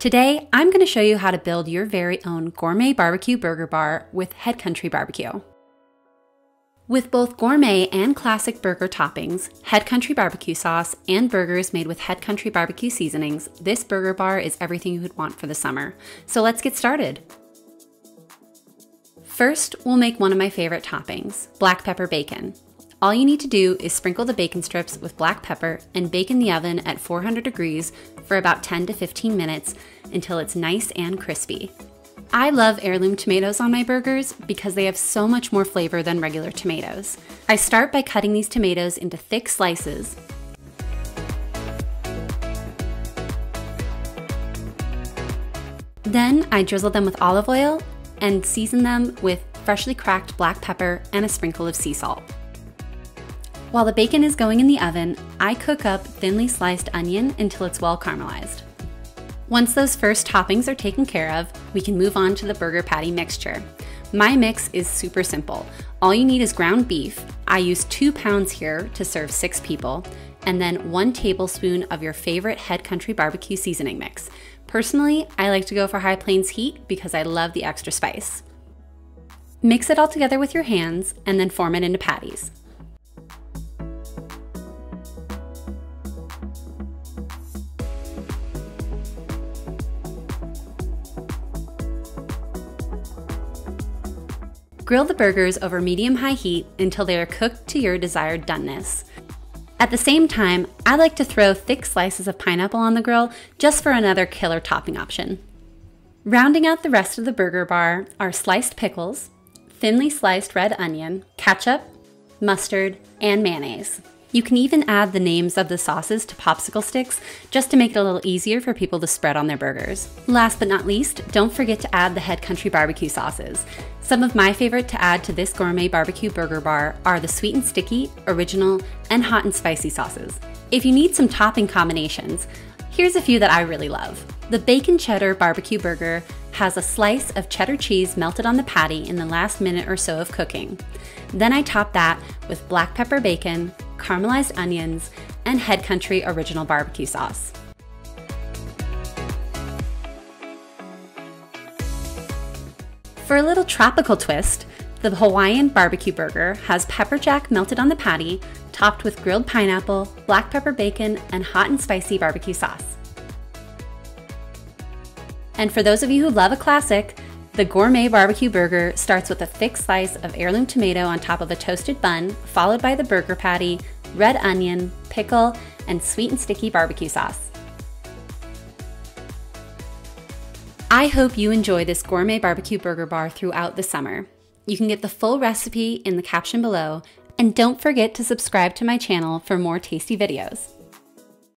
Today, I'm going to show you how to build your very own gourmet barbecue burger bar with Head Country Barbecue. With both gourmet and classic burger toppings, Head Country barbecue sauce, and burgers made with Head Country barbecue seasonings, this burger bar is everything you would want for the summer. So let's get started. First, we'll make one of my favorite toppings, black pepper bacon. All you need to do is sprinkle the bacon strips with black pepper and bake in the oven at 400 degrees for about 10 to 15 minutes until it's nice and crispy. I love heirloom tomatoes on my burgers because they have so much more flavor than regular tomatoes. I start by cutting these tomatoes into thick slices. Then I drizzle them with olive oil and season them with freshly cracked black pepper and a sprinkle of sea salt. While the bacon is going in the oven, I cook up thinly sliced onion until it's well caramelized. Once those first toppings are taken care of, we can move on to the burger patty mixture. My mix is super simple. All you need is ground beef. I use 2 pounds here to serve 6 people, and then 1 tablespoon of your favorite Head Country barbecue seasoning mix. Personally, I like to go for High Plains heat because I love the extra spice. Mix it all together with your hands and then form it into patties. Grill the burgers over medium-high heat until they are cooked to your desired doneness. At the same time, I like to throw thick slices of pineapple on the grill just for another killer topping option. Rounding out the rest of the burger bar are sliced pickles, thinly sliced red onion, ketchup, mustard, and mayonnaise. You can even add the names of the sauces to popsicle sticks just to make it a little easier for people to spread on their burgers. Last but not least, don't forget to add the Head Country barbecue sauces. Some of my favorite to add to this gourmet barbecue burger bar are the sweet and sticky, original, and hot and spicy sauces. If you need some topping combinations, here's a few that I really love. The bacon cheddar barbecue burger has a slice of cheddar cheese melted on the patty in the last minute or so of cooking. Then I top that with black pepper bacon, caramelized onions, and Head Country original barbecue sauce. For a little tropical twist, the Hawaiian barbecue burger has pepper jack melted on the patty, topped with grilled pineapple, black pepper bacon, and hot and spicy barbecue sauce. And for those of you who love a classic, the gourmet barbecue burger starts with a thick slice of heirloom tomato on top of a toasted bun, followed by the burger patty, red onion, pickle, and sweet and sticky barbecue sauce. I hope you enjoy this gourmet barbecue burger bar throughout the summer. You can get the full recipe in the caption below, and don't forget to subscribe to my channel for more tasty videos.